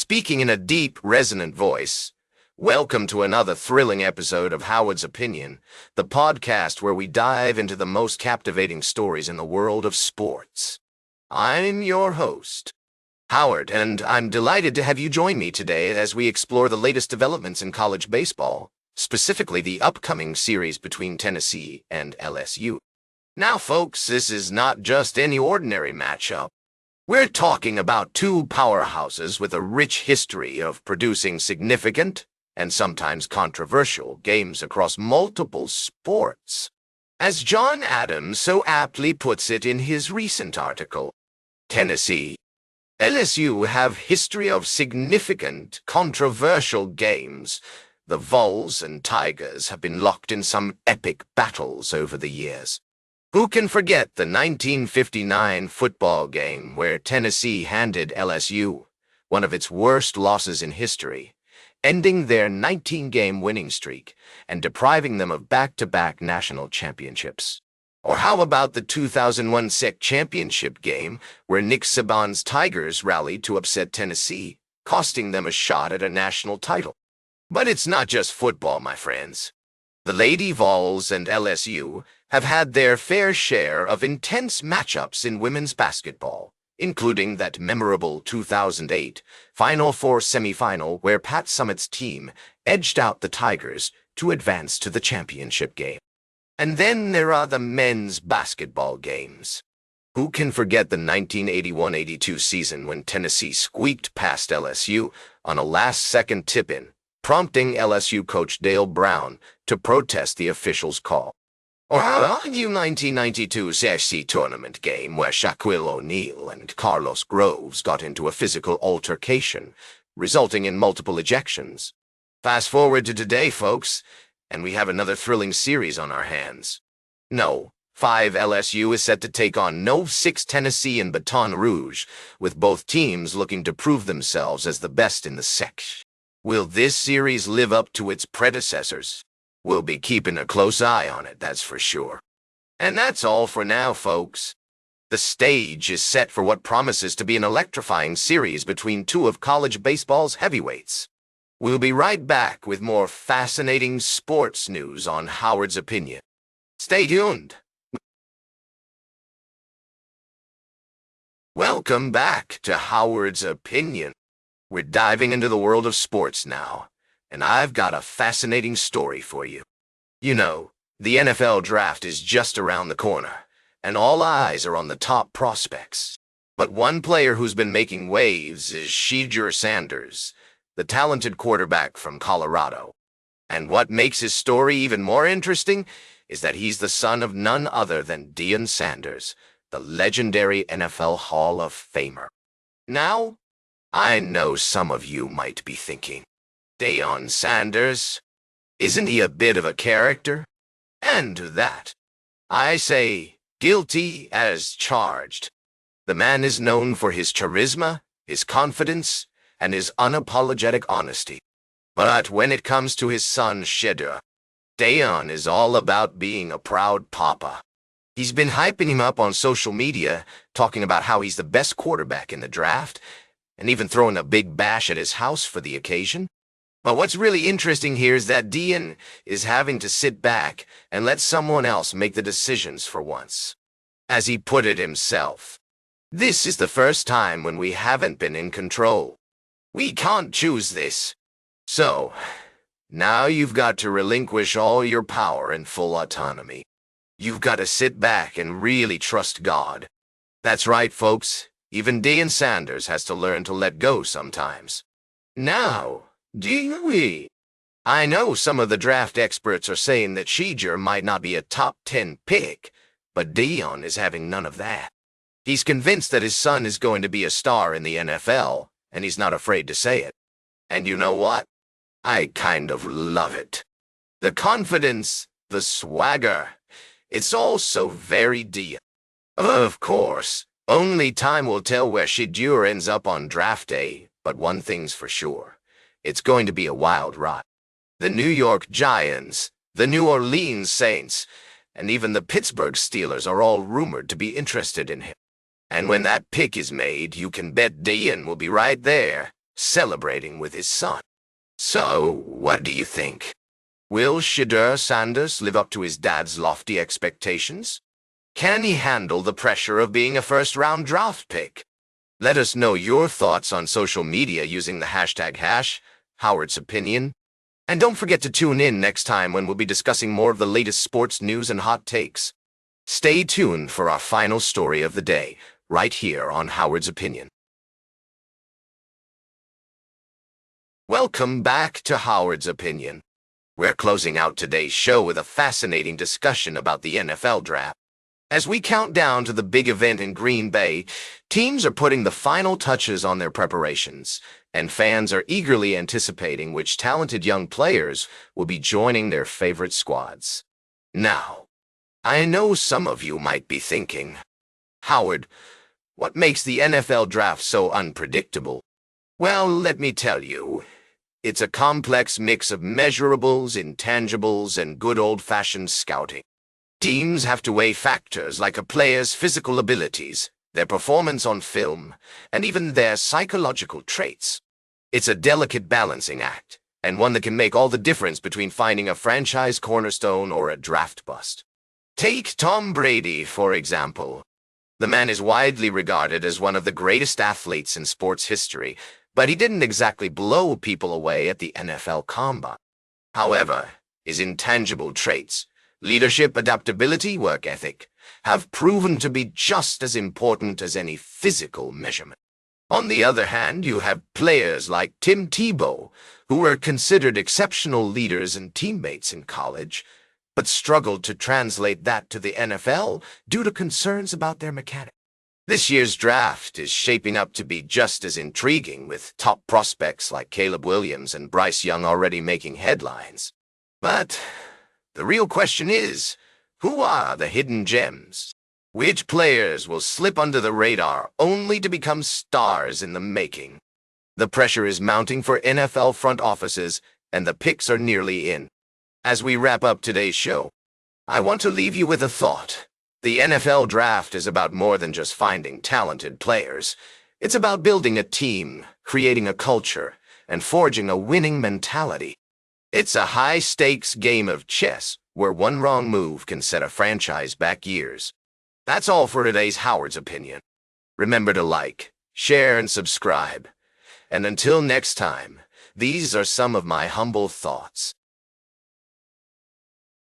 speaking in a deep, resonant voice. Welcome to another thrilling episode of Howard's Opinion, the podcast where we dive into the most captivating stories in the world of sports. I'm your host, Howard, and I'm delighted to have you join me today as we explore the latest developments in college baseball, specifically the upcoming series between Tennessee and LSU. Now, folks, this is not just any ordinary matchup. We're talking about two powerhouses with a rich history of producing significant and sometimes controversial games across multiple sports. As John Adams so aptly puts it in his recent article, Tennessee, LSU have history of significant, controversial games. The Vols and Tigers have been locked in some epic battles over the years. Who can forget the 1959 football game where Tennessee handed LSU one of its worst losses in history, ending their 19-game winning streak and depriving them of back-to-back national championships? Or how about the 2001 SEC championship game where Nick Saban's Tigers rallied to upset Tennessee, costing them a shot at a national title? But it's not just football, my friends. The Lady Vols and LSU have had their fair share of intense matchups in women's basketball, including that memorable 2008 Final Four semifinal where Pat Summitt's team edged out the Tigers to advance to the championship game. And then there are the men's basketball games. Who can forget the 1981-82 season when Tennessee squeaked past LSU on a last-second tip-in, prompting LSU coach Dale Brown to protest the officials' call? Or how about the 1992 SEC tournament game where Shaquille O'Neal and Carlos Groves got into a physical altercation, resulting in multiple ejections? Fast forward to today, folks, and we have another thrilling series on our hands. No 5 LSU is set to take on No 6 Tennessee in Baton Rouge, with both teams looking to prove themselves as the best in the SEC. Will this series live up to its predecessors? We'll be keeping a close eye on it, that's for sure. And that's all for now, folks. The stage is set for what promises to be an electrifying series between two of college baseball's heavyweights. We'll be right back with more fascinating sports news on Howard's Opinion. Stay tuned. Welcome back to Howard's Opinion. We're diving into the world of sports now, and I've got a fascinating story for you. You know, the NFL draft is just around the corner, and all eyes are on the top prospects. But one player who's been making waves is Shedeur Sanders, the talented quarterback from Colorado. And what makes his story even more interesting is that he's the son of none other than Deion Sanders, the legendary NFL Hall of Famer. Now, I know some of you might be thinking, Deion Sanders? Isn't he a bit of a character? And to that, I say, guilty as charged. The man is known for his charisma, his confidence, and his unapologetic honesty. But when it comes to his son Shedeur, Deion is all about being a proud papa. He's been hyping him up on social media, talking about how he's the best quarterback in the draft, and even throwing a big bash at his house for the occasion. But what's really interesting here is that Deion is having to sit back and let someone else make the decisions for once. As he put it himself, this is the first time when we haven't been in control. We can't choose this. So, now you've got to relinquish all your power and full autonomy. You've got to sit back and really trust God. That's right, folks. Even Deion Sanders has to learn to let go sometimes. Now, do we? I know some of the draft experts are saying that Shedeur might not be a top 10 pick, but Deion is having none of that. He's convinced that his son is going to be a star in the NFL, and he's not afraid to say it. And you know what? I kind of love it. The confidence, the swagger, it's all so very Deion. Of course, only time will tell where Shedeur ends up on draft day, but one thing's for sure. It's going to be a wild ride. The New York Giants, the New Orleans Saints, and even the Pittsburgh Steelers are all rumored to be interested in him. And when that pick is made, you can bet Deion will be right there, celebrating with his son. So, what do you think? Will Shedeur Sanders live up to his dad's lofty expectations? Can he handle the pressure of being a first-round draft pick? Let us know your thoughts on social media using the hashtag Howard's Opinion. And don't forget to tune in next time when we'll be discussing more of the latest sports news and hot takes. Stay tuned for our final story of the day, right here on Howard's Opinion. Welcome back to Howard's Opinion. We're closing out today's show with a fascinating discussion about the NFL draft. As we count down to the big event in Green Bay, teams are putting the final touches on their preparations, and fans are eagerly anticipating which talented young players will be joining their favorite squads. Now, I know some of you might be thinking, Howard, what makes the NFL draft so unpredictable? Well, let me tell you, it's a complex mix of measurables, intangibles, and good old-fashioned scouting. Teams have to weigh factors like a player's physical abilities, their performance on film, and even their psychological traits. It's a delicate balancing act, and one that can make all the difference between finding a franchise cornerstone or a draft bust. Take Tom Brady, for example. The man is widely regarded as one of the greatest athletes in sports history, but he didn't exactly blow people away at the NFL Combine. However, his intangible traits, leadership, adaptability, work ethic, have proven to be just as important as any physical measurement. On the other hand, you have players like Tim Tebow, who were considered exceptional leaders and teammates in college, but struggled to translate that to the NFL due to concerns about their mechanics. This year's draft is shaping up to be just as intriguing, with top prospects like Caleb Williams and Bryce Young already making headlines. But the real question is, who are the hidden gems? Which players will slip under the radar only to become stars in the making? The pressure is mounting for NFL front offices, and the picks are nearly in. As we wrap up today's show, I want to leave you with a thought. The NFL draft is about more than just finding talented players. It's about building a team, creating a culture, and forging a winning mentality. It's a high-stakes game of chess where one wrong move can set a franchise back years. That's all for today's Howard's Opinion. Remember to like, share, and subscribe. And until next time, these are some of my humble thoughts.